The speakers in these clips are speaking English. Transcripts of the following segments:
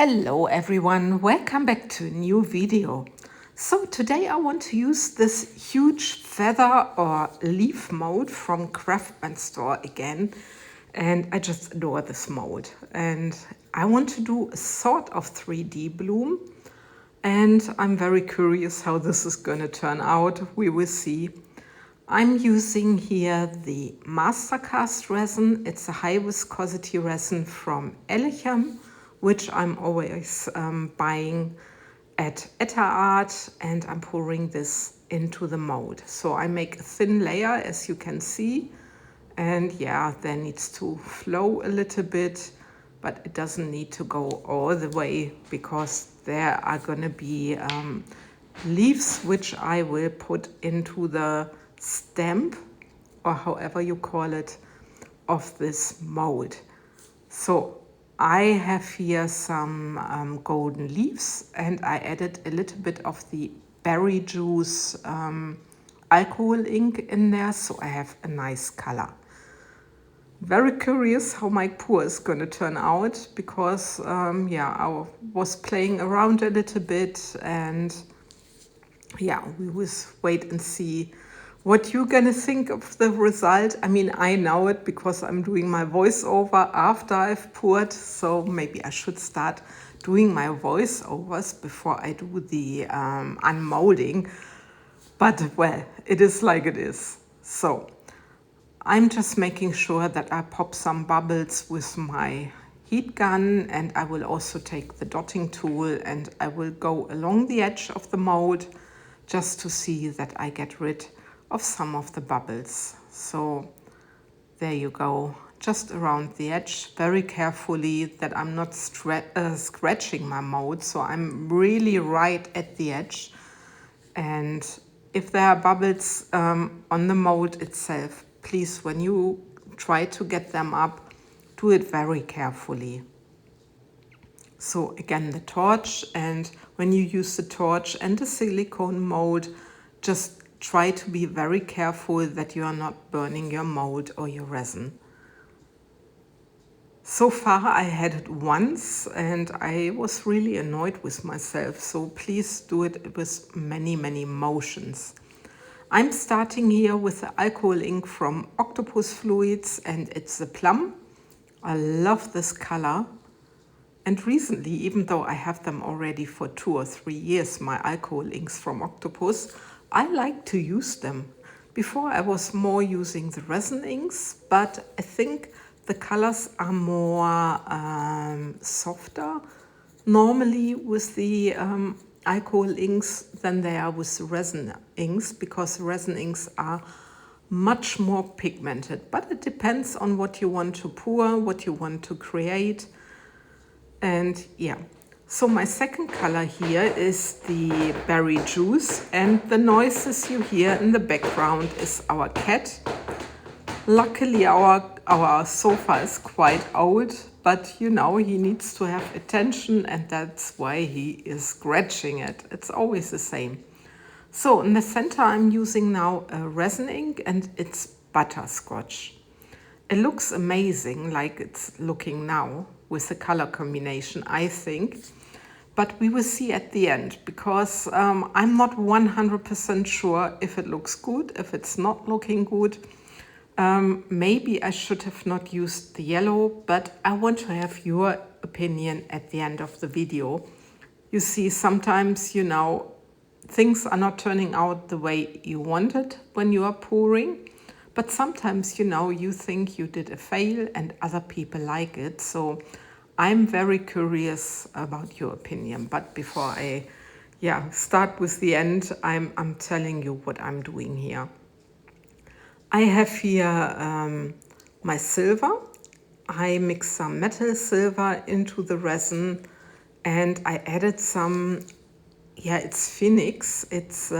Hello everyone, welcome back to a new video. So today I want to use this huge feather or leaf mold from Craftsmen store again, and I just adore this mold. And I want to do a sort of 3D bloom, and I'm very curious how this is going to turn out. We will see. I'm using here the Mastercast resin. It's a high viscosity resin from Elechem, which I'm always buying at ARTOFCHESHIRECA, and I'm pouring this into the mold. So I make a thin layer, as you can see, and yeah, there needs to flow a little bit, but it doesn't need to go all the way because there are gonna be leaves which I will put into the stamp, or however you call it, of this mold. So I have here some golden leaves, and I added a little bit of the berry juice alcohol ink in there, so I have a nice color. Very curious how my pour is going to turn out because yeah, I was playing around a little bit, and yeah, we will wait and see what you're gonna think of the result. I mean, I know it because I'm doing my voiceover after I've poured, so maybe I should start doing my voiceovers before I do the unmolding. But well, it is like it is. So I'm just making sure that I pop some bubbles with my heat gun, and I will also take the dotting tool and I will go along the edge of the mold just to see that I get rid of some of the bubbles. So there you go, just around the edge, very carefully that I'm not scratching my mold. So I'm really right at the edge, and if there are bubbles on the mold itself, please, when you try to get them up, do it very carefully. So again, the torch, and when you use the torch and the silicone mold, just try to be very careful that you are not burning your mold or your resin. So far I had it once and I was really annoyed with myself, so please do it with many motions. I'm starting here with the alcohol ink from Octopus Fluids, and it's a plum. I love this color. And recently, even though I have them already for 2 or 3 years, my alcohol inks from Octopus, I like to use them. Before I was more using the resin inks, but I think the colors are more softer normally with the alcohol inks than they are with the resin inks, because the resin inks are much more pigmented. But it depends on what you want to pour, what you want to create. And yeah, so my second color here is the berry juice, and the noises you hear in the background is our cat. Luckily our sofa is quite old, but you know, he needs to have attention, and that's why he is scratching it. It's always the same. So in the center I'm using now a resin ink, and it's butterscotch. It looks amazing like it's looking now with the color combination, I think. But we will see at the end, because I'm not 100% sure if it looks good, if it's not looking good. Maybe I should have not used the yellow, but I want to have your opinion at the end of the video. You see, sometimes, you know, things are not turning out the way you wanted when you are pouring. But sometimes, you know, you think you did a fail and other people like it. So I'm very curious about your opinion. But before I start with the end, I'm telling you what I'm doing here. I have here my silver. I mixed some metal silver into the resin, and I added some, it's Phoenix. It's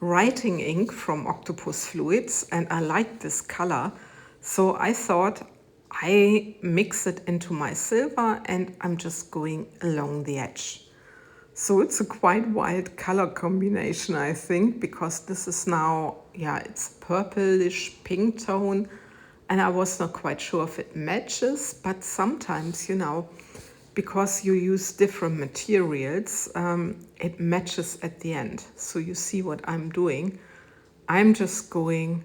writing ink from Octopus Fluids, and I like this color. So I thought I mix it into my silver, and I'm just going along the edge. So it's a quite wild color combination, I think, because this is now, it's purplish pink tone, and I was not quite sure if it matches, but sometimes, you know, because you use different materials, it matches at the end. So you see what I'm doing. I'm just going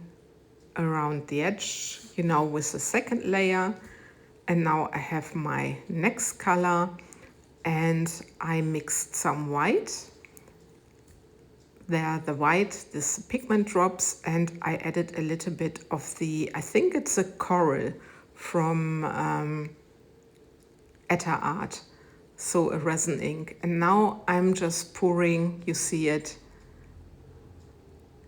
around the edge, you know, with the second layer. And now I have my next color, and I mixed some white. There, the white, this pigment drops, and I added a little bit of the, I think it's a coral from Art, so a resin ink. And now I'm just pouring, you see it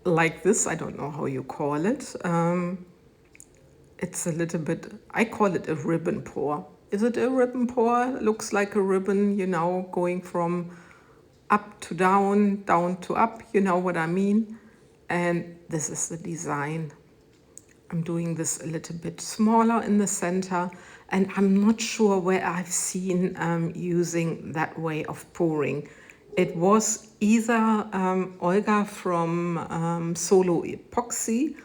like this, I don't know how you call it. It's a little bit, I call it a ribbon pour. Is it a ribbon pour? Looks like a ribbon, you know, going from up to down, down to up, you know what I mean? And this is the design. I'm doing this a little bit smaller in the center, and I'm not sure where I've seen using that way of pouring. It was either Olga from Solo Epoxy,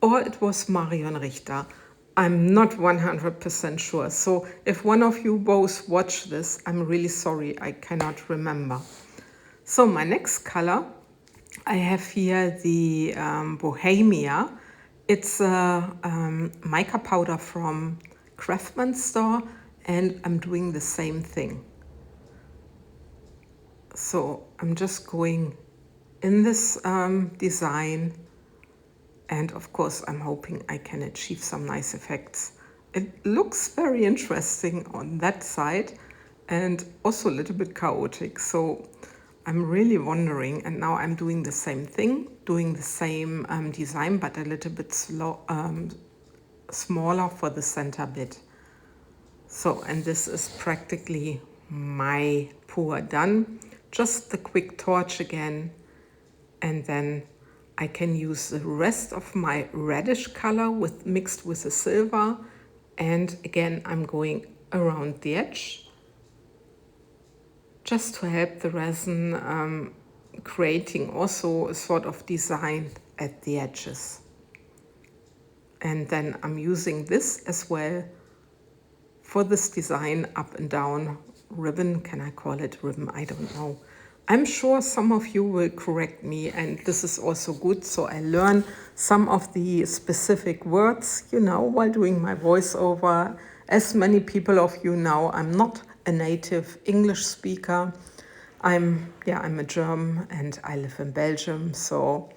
or it was Marion Richter. I'm not 100% sure. So if one of you both watch this, I'm really sorry, I cannot remember. So my next color, I have here the Bohemia. It's a mica powder from Craftsmen store, and I'm doing the same thing. So I'm just going in this design, and of course I'm hoping I can achieve some nice effects. It looks very interesting on that side and also a little bit chaotic. So I'm really wondering, and now I'm doing the same thing, doing the same design, but a little bit smaller for the center bit. So, and this is practically my pour done. Just the quick torch again, and then I can use the rest of my reddish color mixed with the silver. And again, I'm going around the edge, just to help the resin creating also a sort of design at the edges. And then I'm using this as well for this design up and down ribbon. Can I call it ribbon? I don't know. I'm sure some of you will correct me, and this is also good, so I learn some of the specific words, you know, while doing my voiceover. As many people of you know, I'm not a native English speaker. I'm a German and I live in Belgium. So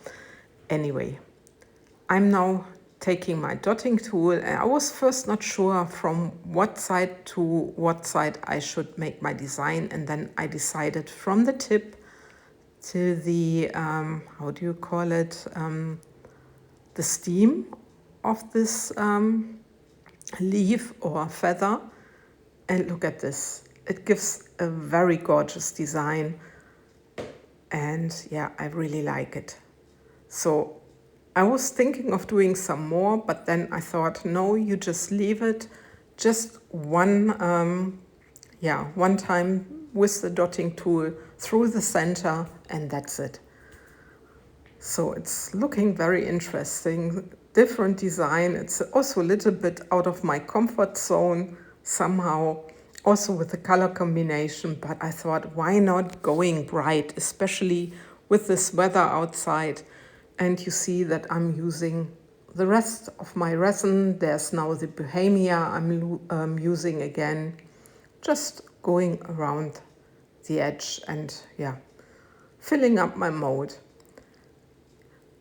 anyway, I'm now taking my dotting tool, and I was first not sure from what side to what side I should make my design, and then I decided from the tip to the, how do you call it, the stem of this leaf or feather. And look at this, it gives a very gorgeous design, and yeah, I really like it. So I was thinking of doing some more, but then I thought, no, you just leave it. Just one time with the dotting tool through the center, and that's it. So it's looking very interesting, different design. It's also a little bit out of my comfort zone somehow, also with the color combination, but I thought, why not going bright, especially with this weather outside. And you see that I'm using the rest of my resin. There's now the Bohemia I'm using again, just going around the edge and filling up my mold.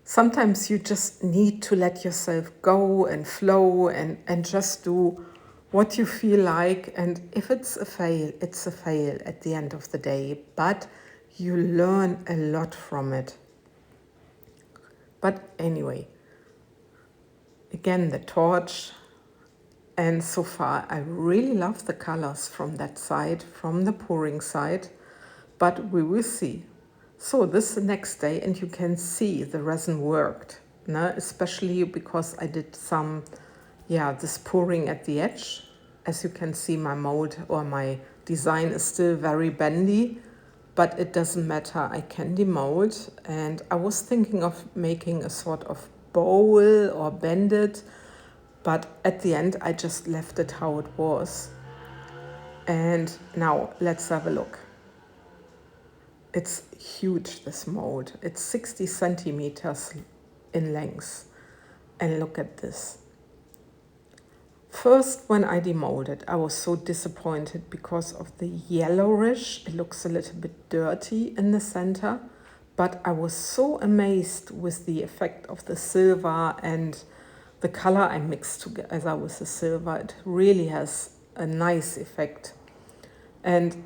Sometimes you just need to let yourself go and flow and just do what you feel like. And if it's a fail, it's a fail at the end of the day, but you learn a lot from it. But anyway, again, the torch, and so far I really love the colors from that side, from the pouring side, but we will see. So this is the next day, and you can see the resin worked, especially because I did some, this pouring at the edge. As you can see, my mold or my design is still very bendy, but it doesn't matter, I can demold. And I was thinking of making a sort of bowl or bend it, but at the end I just left it how it was. And now let's have a look. It's huge, this mold. It's 60 centimeters in length. And look at this. First, when I demolded, I was so disappointed because of the yellowish. It looks a little bit dirty in the center. But I was so amazed with the effect of the silver and the color I mixed together with the silver. It really has a nice effect. And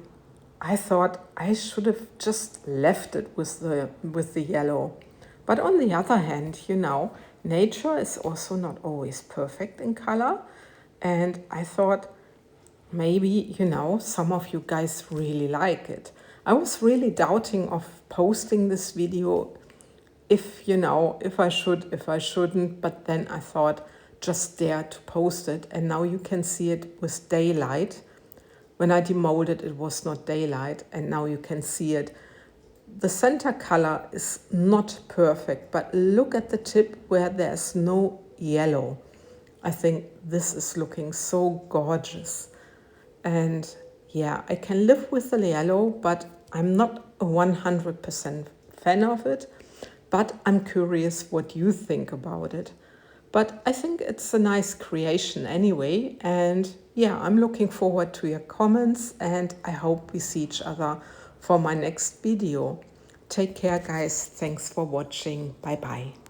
I thought I should have just left it with the yellow. But on the other hand, you know, nature is also not always perfect in color. And I thought maybe, you know, some of you guys really like it. I was really doubting of posting this video if, you know, if I should, if I shouldn't. But then I thought, just dare to post it. And now you can see it with daylight. When I demolded, it was not daylight, and now you can see it. The center color is not perfect, but look at the tip where there's no yellow. I think this is looking so gorgeous. And yeah, I can live with the yellow, but I'm not a 100% fan of it. But I'm curious what you think about it. But I think it's a nice creation anyway. And yeah, I'm looking forward to your comments, and I hope we see each other for my next video. Take care, guys. Thanks for watching. Bye bye.